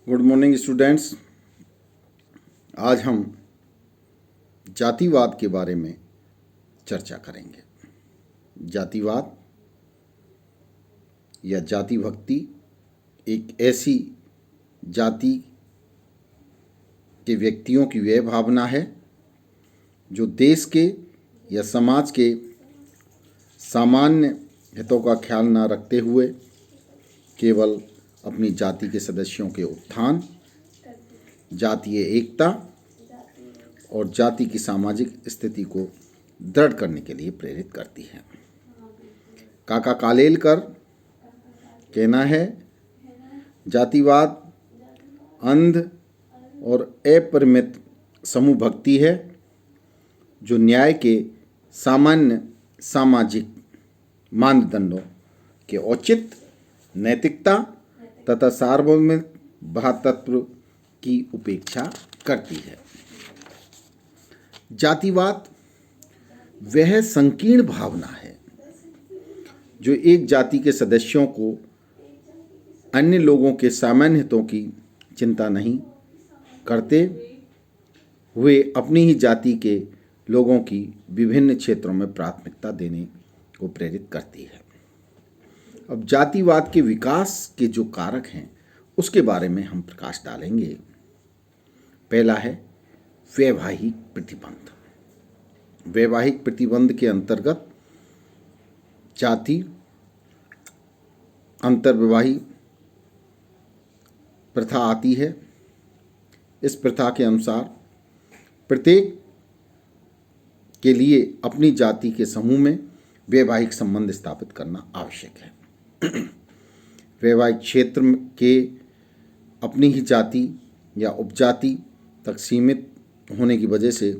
Good morning students. आज हम जातिवाद के बारे में चर्चा करेंगे। जातिवाद या जाति भक्ति एक ऐसी जाति के व्यक्तियों की वह भावना है जो देश के या समाज के सामान्य हितों का ख्याल न रखते हुए केवल अपनी जाति के सदस्यों के उत्थान, जातीय एकता और जाति की सामाजिक स्थिति को दृढ़ करने के लिए प्रेरित करती है। काका कालेलकर कहना है, जातिवाद अंध और अपरिमित समूह भक्ति है जो न्याय के सामान्य सामाजिक मानदंडों के औचित्य, नैतिकता तथा सार्वभौमिक भ्रातृत्व की उपेक्षा करती है। जातिवाद वह संकीर्ण भावना है जो एक जाति के सदस्यों को अन्य लोगों के सामान्य हितों की चिंता नहीं करते हुए अपनी ही जाति के लोगों की विभिन्न क्षेत्रों में प्राथमिकता देने को प्रेरित करती है। अब जातिवाद के विकास के जो कारक हैं उसके बारे में हम प्रकाश डालेंगे। पहला है वैवाहिक प्रतिबंध। वैवाहिक प्रतिबंध के अंतर्गत जाति अंतर्विवाही प्रथा आती है। इस प्रथा के अनुसार प्रत्येक के लिए अपनी जाति के समूह में वैवाहिक संबंध स्थापित करना आवश्यक है। वैवाहिक क्षेत्र के अपनी ही जाति या उपजाति तक सीमित होने की वजह से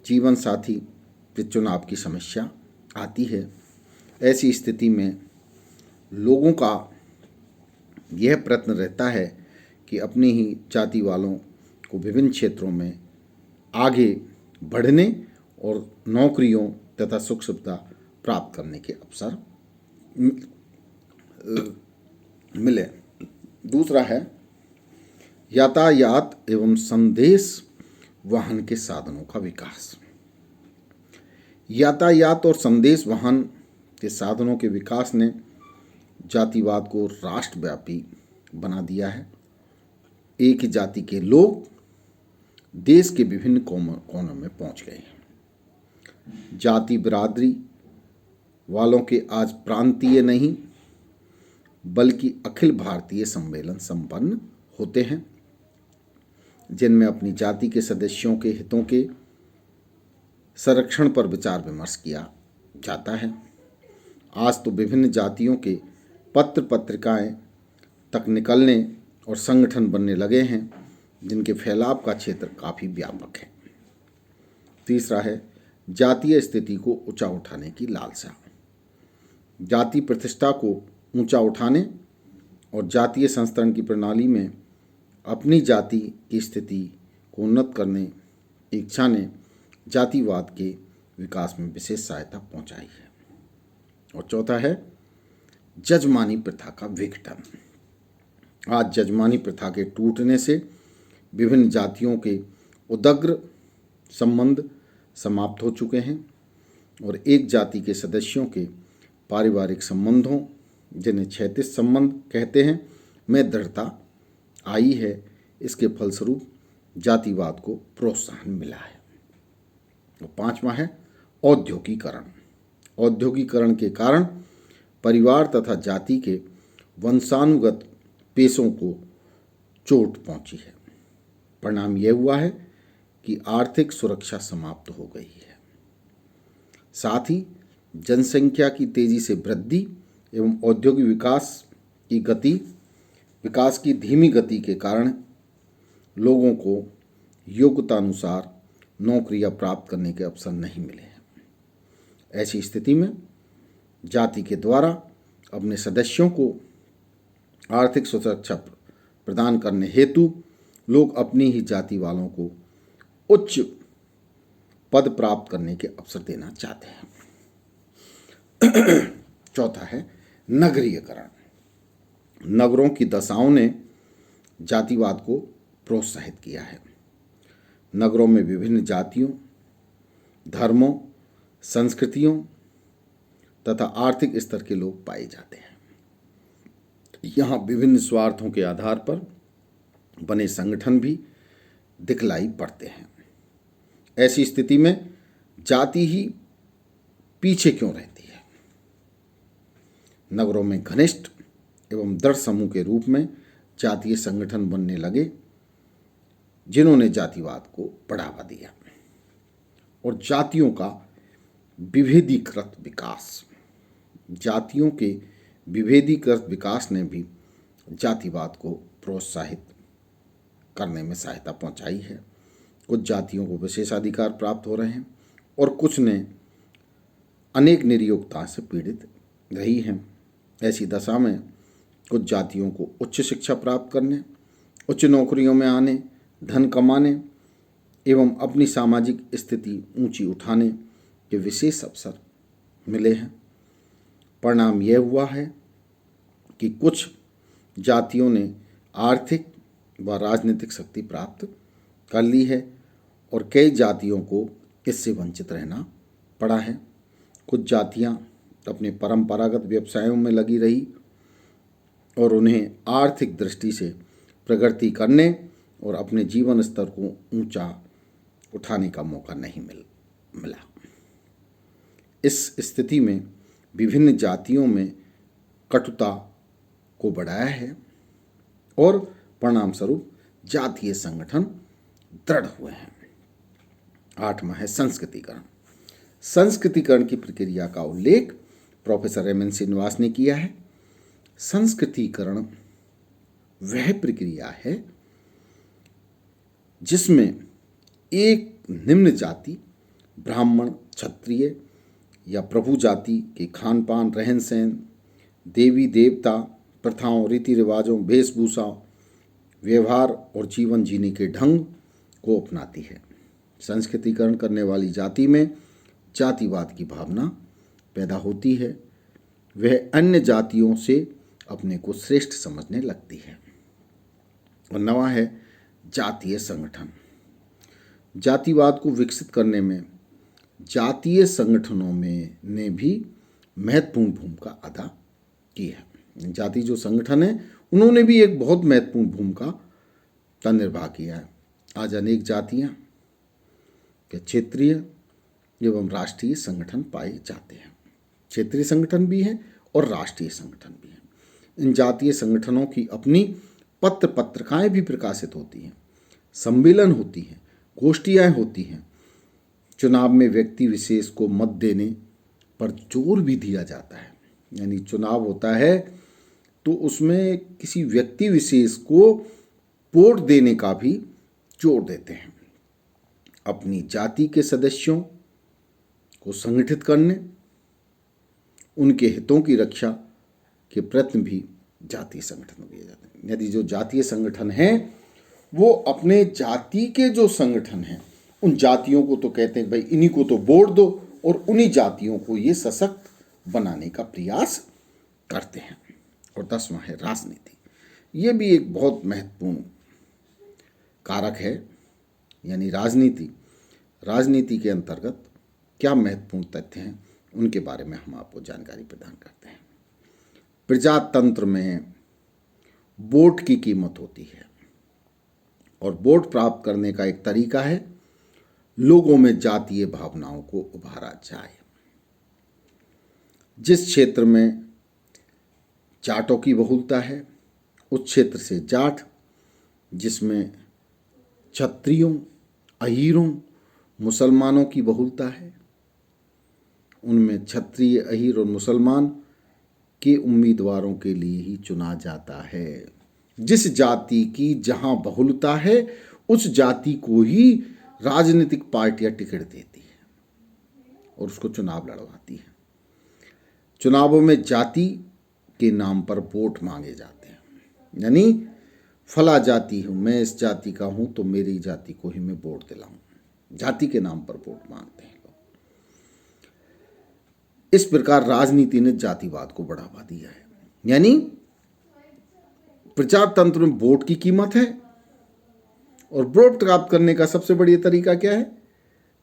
जीवन साथी के चुनाव की समस्या आती है। ऐसी स्थिति में लोगों का यह प्रयत्न रहता है कि अपनी ही जाति वालों को विभिन्न क्षेत्रों में आगे बढ़ने और नौकरियों तथा सुख सुविधा प्राप्त करने के अवसर मिले। दूसरा है यातायात एवं संदेश वाहन के साधनों का विकास। यातायात और संदेश वाहन के साधनों के विकास ने जातिवाद को राष्ट्रव्यापी बना दिया है। एक ही जाति के लोग देश के विभिन्न कोनों में पहुंच गए हैं। जाति बिरादरी वालों के आज प्रांतीय नहीं बल्कि अखिल भारतीय सम्मेलन संपन्न होते हैं, जिनमें अपनी जाति के सदस्यों के हितों के संरक्षण पर विचार विमर्श किया जाता है। आज तो विभिन्न जातियों के पत्र पत्रिकाएं तक निकलने और संगठन बनने लगे हैं, जिनके फैलाव का क्षेत्र काफ़ी व्यापक है। तीसरा है जातीय स्थिति को ऊंचा उठाने की लालसा। जाति प्रतिष्ठा को ऊंचा उठाने और जातीय संस्तरण की प्रणाली में अपनी जाति की स्थिति को उन्नत करने की इच्छा ने जातिवाद के विकास में विशेष सहायता पहुंचाई है। और चौथा है जजमानी प्रथा का विघटन। आज जजमानी प्रथा के टूटने से विभिन्न जातियों के उदग्र संबंध समाप्त हो चुके हैं और एक जाति के सदस्यों के पारिवारिक संबंधों, जिन्हें क्षैतिज संबंध कहते हैं, में दृढ़ता आई है। इसके फलस्वरूप जातिवाद को प्रोत्साहन मिला है। और पांचवा है औद्योगिकरण। औद्योगिकरण के कारण परिवार तथा जाति के वंशानुगत पेशों को चोट पहुंची है। परिणाम यह हुआ है कि आर्थिक सुरक्षा समाप्त हो गई है। साथ ही जनसंख्या की तेजी से वृद्धि एवं औद्योगिक विकास की धीमी गति के कारण लोगों को योग्यतानुसार नौकरियां प्राप्त करने के अवसर नहीं मिले हैं। ऐसी स्थिति में जाति के द्वारा अपने सदस्यों को आर्थिक सुरक्षा प्रदान करने हेतु लोग अपनी ही जाति वालों को उच्च पद प्राप्त करने के अवसर देना चाहते हैं। चौथा है नगरीयकरण। नगरों की दशाओं ने जातिवाद को प्रोत्साहित किया है। नगरों में विभिन्न जातियों, धर्मों, संस्कृतियों तथा आर्थिक स्तर के लोग पाए जाते हैं। यहाँ विभिन्न स्वार्थों के आधार पर बने संगठन भी दिखलाई पड़ते हैं। ऐसी स्थिति में जाति ही पीछे क्यों रहती है? नगरों में घनिष्ठ एवं दृढ़ समूह के रूप में जातीय संगठन बनने लगे, जिन्होंने जातिवाद को बढ़ावा दिया और जातियों का विभेदीकृत विकास, जातियों के विभेदीकृत विकास ने भी जातिवाद को प्रोत्साहित करने में सहायता पहुंचाई है। कुछ जातियों को विशेषाधिकार प्राप्त हो रहे हैं और कुछ ने अनेक निरयोग्यता से पीड़ित रही हैं। ऐसी दशा में कुछ जातियों को उच्च शिक्षा प्राप्त करने, उच्च नौकरियों में आने, धन कमाने एवं अपनी सामाजिक स्थिति ऊंची उठाने के विशेष अवसर मिले हैं। परिणाम यह हुआ है कि कुछ जातियों ने आर्थिक व राजनीतिक शक्ति प्राप्त कर ली है और कई जातियों को इससे वंचित रहना पड़ा है। कुछ जातियां अपने परंपरागत व्यवसायों में लगी रही और उन्हें आर्थिक दृष्टि से प्रगति करने और अपने जीवन स्तर को ऊंचा उठाने का मौका नहीं मिला। इस स्थिति में विभिन्न जातियों में कटुता को बढ़ाया है और परिणाम स्वरूप जातीय संगठन दृढ़ हुए हैं। 8वां है संस्कृतिकरण। संस्कृतिकरण की प्रक्रिया का उल्लेख प्रोफेसर एम.एन. श्रीनिवास ने किया है। संस्कृतिकरण वह प्रक्रिया है जिसमें एक निम्न जाति, ब्राह्मण, क्षत्रिय या प्रभु जाति के खान पान, रहन सहन, देवी देवता, प्रथाओं, रीति रिवाजों, वेशभूषा, व्यवहार और जीवन जीने के ढंग को अपनाती है। संस्कृतिकरण करने वाली जाति में जातिवाद की भावना पैदा होती है। वह अन्य जातियों से अपने को श्रेष्ठ समझने लगती है। और 9वां है जातीय संगठन। जातिवाद को विकसित करने में जातीय संगठनों में ने भी महत्वपूर्ण भूमिका अदा की है। जाति जो संगठन है उन्होंने भी एक बहुत महत्वपूर्ण भूमिका का निर्वाह किया है। आज अनेक जातियां के क्षेत्रीय एवं राष्ट्रीय संगठन पाए जाते हैं। क्षेत्रीय संगठन भी हैं और राष्ट्रीय संगठन भी हैं। इन जातीय संगठनों की अपनी पत्र पत्रिकाएं भी प्रकाशित होती हैं, सम्मेलन होती हैं, गोष्ठियाँ होती हैं। चुनाव में व्यक्ति विशेष को मत देने पर जोर भी दिया जाता है। यानी चुनाव होता है तो उसमें किसी व्यक्ति विशेष को वोट देने का भी जोर देते हैं। अपनी जाति के सदस्यों को संगठित करने, उनके हितों की रक्षा के प्रयत्न भी जातीय संगठन किए जाते हैं। यदि जो जातीय संगठन हैं वो अपने जाति के जो संगठन हैं उन जातियों को तो कहते हैं भाई इन्हीं को तो वोट दो और उन्हीं जातियों को ये सशक्त बनाने का प्रयास करते हैं। और 10वां है राजनीति। ये भी एक बहुत महत्वपूर्ण कारक है। यानी राजनीति के अंतर्गत क्या महत्वपूर्ण तथ्य हैं उनके बारे में हम आपको जानकारी प्रदान करते हैं। प्रजातंत्र में वोट की कीमत होती है और वोट प्राप्त करने का एक तरीका है लोगों में जातीय भावनाओं को उभारा जाए। जिस क्षेत्र में जाटों की बहुलता है उस क्षेत्र से जाट, जिसमें क्षत्रियों, अहीरों, मुसलमानों की बहुलता है उनमें क्षत्रिय, अहीर और मुसलमान के उम्मीदवारों के लिए ही चुना जाता है। जिस जाति की जहां बहुलता है उस जाति को ही राजनीतिक पार्टियां टिकट देती है और उसको चुनाव लड़वाती है। चुनावों में जाति के नाम पर वोट मांगे जाते हैं। यानी फला जाति हूँ, मैं इस जाति का हूँ तो मेरी जाति को ही मैं वोट दिलाऊं। जाति के नाम पर वोट मांगते हैं लोग। इस प्रकार राजनीति ने जातिवाद को बढ़ावा दिया है। यानी प्रजातंत्र में वोट की कीमत है और वोट प्राप्त करने का सबसे बढ़िया तरीका क्या है?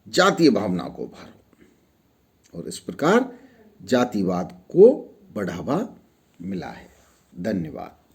जातीय भावना को उभारो। और इस प्रकार जातिवाद को बढ़ावा मिला है। धन्यवाद।